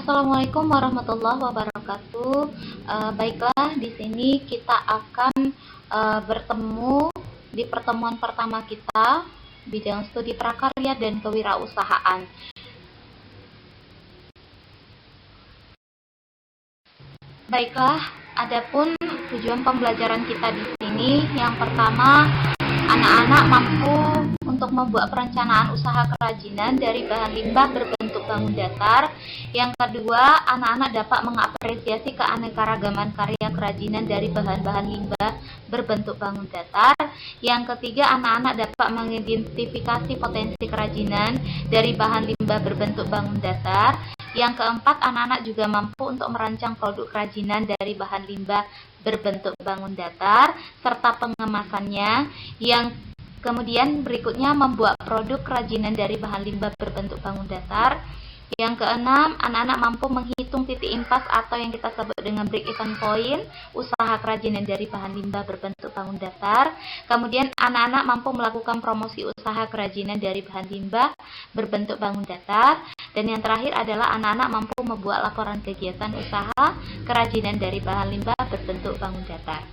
Assalamualaikum warahmatullahi wabarakatuh. Baiklah, di sini kita akan bertemu di pertemuan pertama kita bidang studi prakarya dan kewirausahaan. Baiklah, adapun tujuan pembelajaran kita di sini, yang pertama, anak-anak mampu untuk membuat perencanaan usaha kerajinan dari bahan limbah berbentuk bangun datar. Yang kedua, anak-anak dapat mengapresiasi keanekaragaman karya kerajinan dari bahan-bahan limbah berbentuk bangun datar. Yang ketiga, anak-anak dapat mengidentifikasi potensi kerajinan dari bahan limbah berbentuk bangun datar. Yang keempat, anak-anak juga mampu untuk merancang produk kerajinan dari bahan limbah berbentuk bangun datar serta pengemasannya. Yang kemudian berikutnya, membuat produk kerajinan dari bahan limbah berbentuk bangun datar. Yang keenam, anak-anak mampu menghitung titik impas atau yang kita sebut dengan break-even point usaha kerajinan dari bahan limbah berbentuk bangun datar. Kemudian anak-anak mampu melakukan promosi usaha kerajinan dari bahan limbah berbentuk bangun datar. Dan yang terakhir adalah anak-anak mampu membuat laporan kegiatan usaha kerajinan dari bahan limbah berbentuk bangun datar.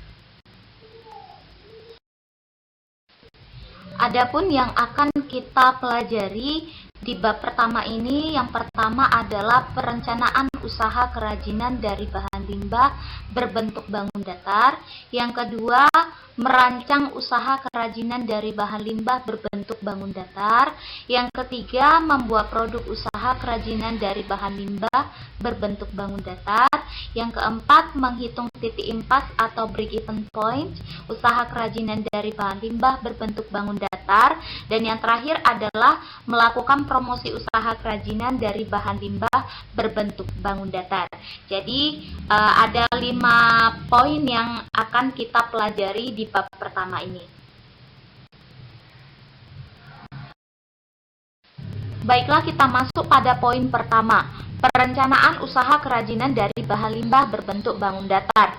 Adapun yang akan kita pelajari di bab pertama ini, yang pertama adalah perencanaan usaha kerajinan dari bahan limbah berbentuk bangun datar. Yang kedua, merancang usaha kerajinan dari bahan limbah berbentuk bangun datar. Yang ketiga, membuat produk usaha kerajinan dari bahan limbah berbentuk bangun datar. Yang keempat, menghitung titik impas atau break-even point usaha kerajinan dari bahan limbah berbentuk bangun datar. Dan yang terakhir adalah melakukan promosi usaha kerajinan dari bahan limbah berbentuk bangun datar. Jadi ada 5 poin yang akan kita pelajari di bab pertama ini. Baiklah, kita masuk pada poin pertama, perencanaan usaha kerajinan dari bahan limbah berbentuk bangun datar.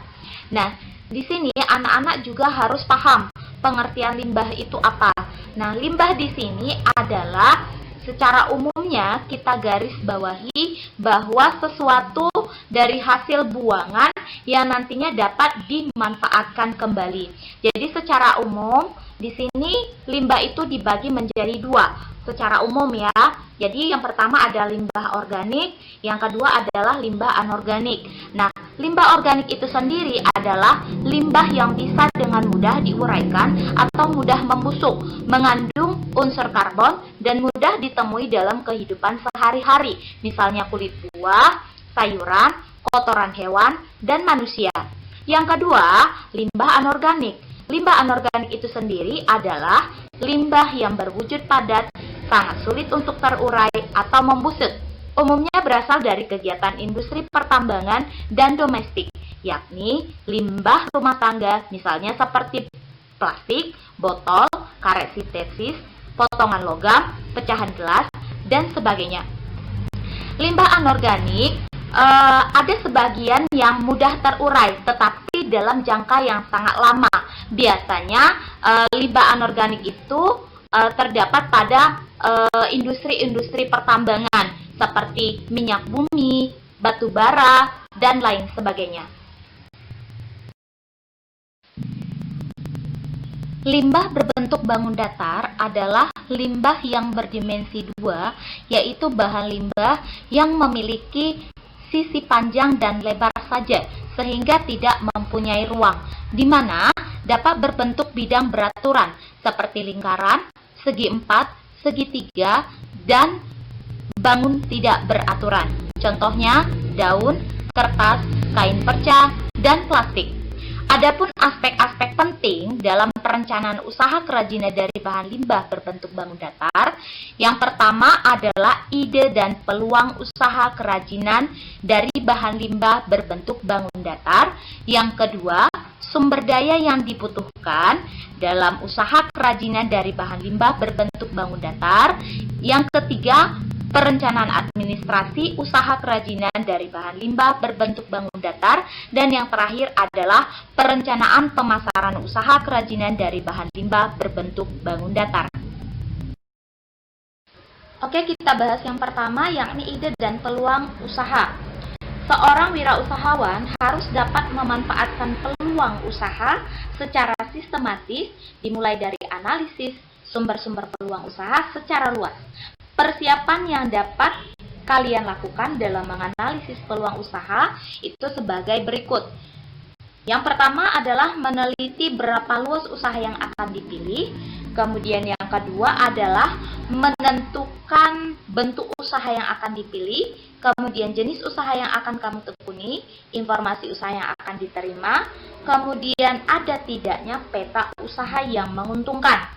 Nah, di sini anak-anak juga harus paham pengertian limbah itu apa. Nah, limbah di sini adalah secara umumnya kita garis bawahi bahwa sesuatu dari hasil buangan yang nantinya dapat dimanfaatkan kembali. Jadi secara umum di sini limbah itu dibagi menjadi 2 secara umum ya. Jadi yang pertama ada limbah organik, yang kedua adalah limbah anorganik. Nah, limbah organik itu sendiri adalah limbah yang bisa dengan mudah diuraikan atau mudah membusuk, mengandung unsur karbon dan mudah ditemui dalam kehidupan sehari-hari, misalnya kulit buah, sayuran, kotoran hewan, dan manusia. Yang kedua, limbah anorganik. Limbah anorganik itu sendiri adalah limbah yang berwujud padat, sangat sulit untuk terurai atau membusuk. Umumnya berasal dari kegiatan industri pertambangan dan domestik, yakni limbah rumah tangga, misalnya seperti plastik, botol, karet sintetis, potongan logam, pecahan gelas, dan sebagainya. Limbah anorganik ada sebagian yang mudah terurai, tetapi dalam jangka yang sangat lama. Biasanya limbah anorganik itu terdapat pada industri-industri pertambangan seperti minyak bumi, batu bara, dan lain sebagainya. Limbah berbentuk bangun datar adalah limbah yang berdimensi 2, yaitu bahan limbah yang memiliki sisi panjang dan lebar saja, sehingga tidak mempunyai ruang, di mana dapat berbentuk bidang beraturan, seperti lingkaran, segi 4, segitiga, dan bangun tidak beraturan. Contohnya, daun, kertas, kain perca, dan plastik. Adapun aspek-aspek penting dalam perencanaan usaha kerajinan dari bahan limbah berbentuk bangun datar, yang pertama adalah ide dan peluang usaha kerajinan dari bahan limbah berbentuk bangun datar. Yang kedua, sumber daya yang dibutuhkan dalam usaha kerajinan dari bahan limbah berbentuk bangun datar. Yang ketiga, perencanaan administrasi usaha kerajinan dari bahan limbah berbentuk bangun datar. Dan yang terakhir adalah perencanaan pemasaran usaha kerajinan dari bahan limbah berbentuk bangun datar. Oke, kita bahas yang pertama, yakni ide dan peluang usaha. Seorang wirausahawan harus dapat memanfaatkan peluang usaha secara sistematis, dimulai dari analisis sumber-sumber peluang usaha secara luas. Persiapan yang dapat kalian lakukan dalam menganalisis peluang usaha itu sebagai berikut. Yang pertama adalah meneliti berapa luas usaha yang akan dipilih. Kemudian yang kedua adalah menentukan bentuk usaha yang akan dipilih. Kemudian jenis usaha yang akan kamu tekuni, informasi usaha yang akan diterima. Kemudian ada tidaknya peta usaha yang menguntungkan.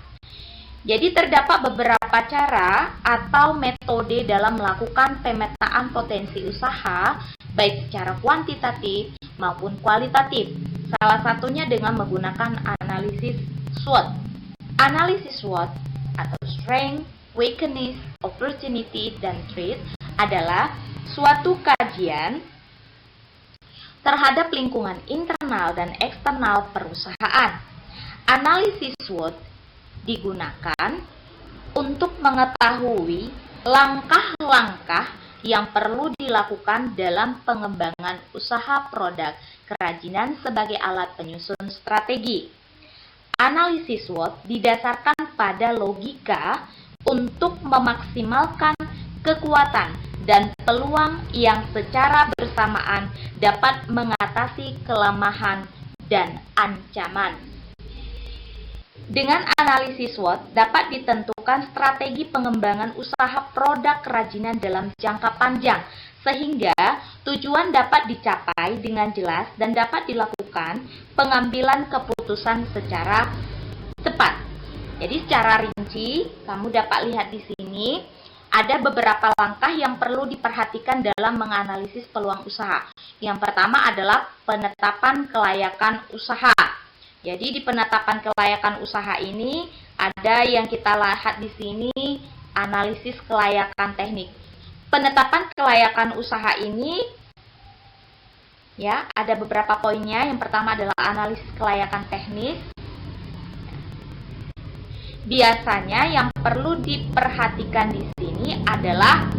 Jadi terdapat beberapa cara atau metode dalam melakukan pemetaan potensi usaha, baik secara kuantitatif maupun kualitatif. Salah satunya dengan menggunakan analisis SWOT. Analisis SWOT atau Strength, Weakness, Opportunity, dan Threat adalah suatu kajian terhadap lingkungan internal dan eksternal perusahaan. Analisis SWOT digunakan untuk mengetahui langkah-langkah yang perlu dilakukan dalam pengembangan usaha produk kerajinan sebagai alat penyusun strategi. Analisis SWOT didasarkan pada logika untuk memaksimalkan kekuatan dan peluang yang secara bersamaan dapat mengatasi kelemahan dan ancaman. Dengan analisis SWOT dapat ditentukan strategi pengembangan usaha produk kerajinan dalam jangka panjang, sehingga tujuan dapat dicapai dengan jelas dan dapat dilakukan pengambilan keputusan secara cepat. Jadi secara rinci, kamu dapat lihat di sini ada beberapa langkah yang perlu diperhatikan dalam menganalisis peluang usaha. Yang pertama adalah penetapan kelayakan usaha. Jadi di penetapan kelayakan usaha ini ada yang kita lihat di sini analisis kelayakan teknik. Penetapan kelayakan usaha ini ya ada beberapa poinnya. Yang pertama adalah analisis kelayakan teknis. Biasanya yang perlu diperhatikan di sini adalah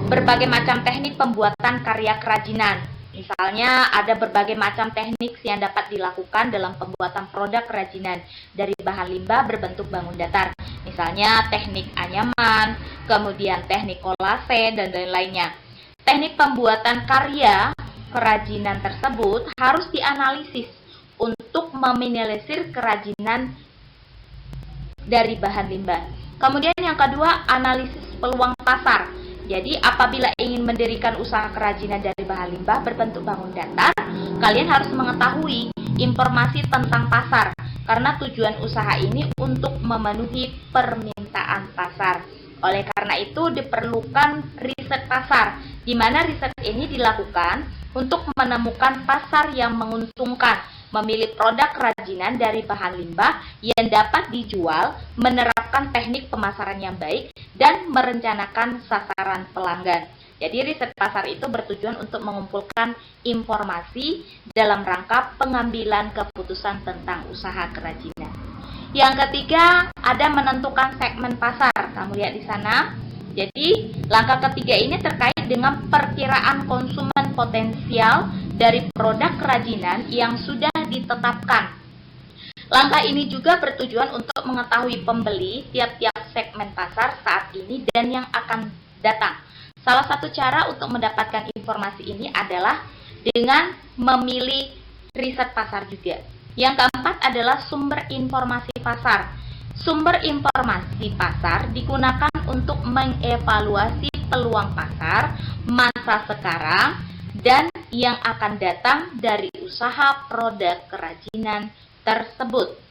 berbagai macam teknik pembuatan karya kerajinan. Misalnya ada berbagai macam teknik yang dapat dilakukan dalam pembuatan produk kerajinan dari bahan limbah berbentuk bangun datar. Misalnya teknik anyaman, kemudian teknik kolase, dan lain-lainnya. Teknik pembuatan karya kerajinan tersebut harus dianalisis untuk meminimalisir kerajinan dari bahan limbah. Kemudian yang kedua, analisis peluang pasar. Jadi apabila ingin mendirikan usaha kerajinan dari bahan limbah berbentuk bangun datar, kalian harus mengetahui informasi tentang pasar, karena tujuan usaha ini untuk memenuhi permintaan pasar. Oleh karena itu diperlukan riset pasar, di mana riset ini dilakukan untuk menemukan pasar yang menguntungkan, memilih produk kerajinan dari bahan limbah yang dapat dijual, menerapkan teknik pemasaran yang baik, dan merencanakan sasaran pelanggan. Jadi riset pasar itu bertujuan untuk mengumpulkan informasi dalam rangka pengambilan keputusan tentang usaha kerajinan. Yang ketiga, ada menentukan segmen pasar. Kamu lihat di sana. Jadi langkah ketiga ini terkait dengan perkiraan konsumen potensial dari produk kerajinan yang sudah ditetapkan. Langkah ini juga bertujuan untuk mengetahui pembeli tiap-tiap segmen pasar saat ini dan yang akan datang. Salah satu cara untuk mendapatkan informasi ini adalah dengan memilih riset pasar juga. Yang keempat adalah sumber informasi pasar. Sumber informasi pasar digunakan untuk mengevaluasi peluang pasar, masa sekarang, dan yang akan datang dari usaha produk kerajinan tersebut.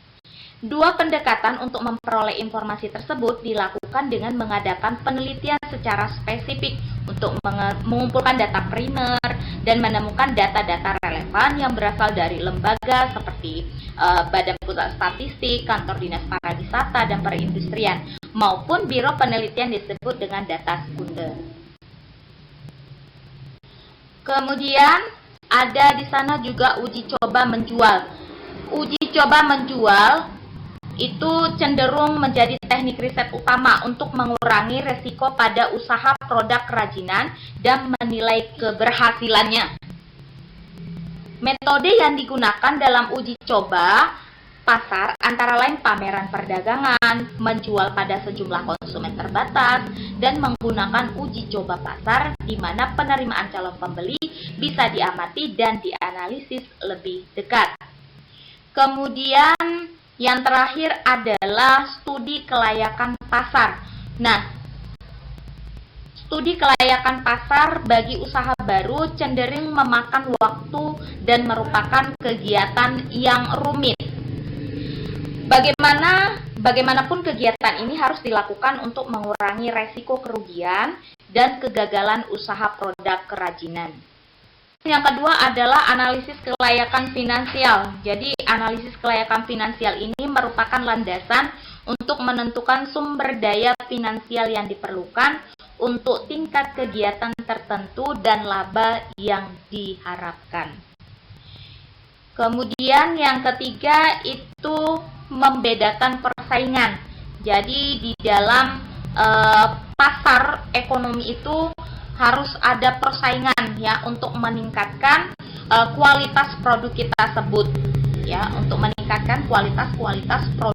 Dua pendekatan untuk memperoleh informasi tersebut dilakukan dengan mengadakan penelitian secara spesifik untuk mengumpulkan data primer dan menemukan data-data relevan yang berasal dari lembaga seperti Badan Pusat Statistik, Kantor Dinas Pariwisata dan Perindustrian, maupun biro penelitian disebut dengan data sekunder. Kemudian ada di sana juga uji coba menjual. Uji coba menjual itu cenderung menjadi teknik riset utama untuk mengurangi resiko pada usaha produk kerajinan dan menilai keberhasilannya. Metode yang digunakan dalam uji coba pasar antara lain pameran perdagangan, menjual pada sejumlah konsumen terbatas, dan menggunakan uji coba pasar di mana penerimaan calon pembeli bisa diamati dan dianalisis lebih dekat. Kemudian yang terakhir adalah studi kelayakan pasar. Nah, studi kelayakan pasar bagi usaha baru cenderung memakan waktu dan merupakan kegiatan yang rumit. Bagaimanapun kegiatan ini harus dilakukan untuk mengurangi resiko kerugian dan kegagalan usaha produk kerajinan. Yang kedua adalah analisis kelayakan finansial. Jadi analisis kelayakan finansial ini merupakan landasan untuk menentukan sumber daya finansial yang diperlukan untuk tingkat kegiatan tertentu dan laba yang diharapkan. Kemudian yang ketiga itu membedakan persaingan. Jadi di dalam pasar ekonomi itu harus ada persaingan ya untuk meningkatkan kualitas produk kita tersebut ya, untuk meningkatkan kualitas produk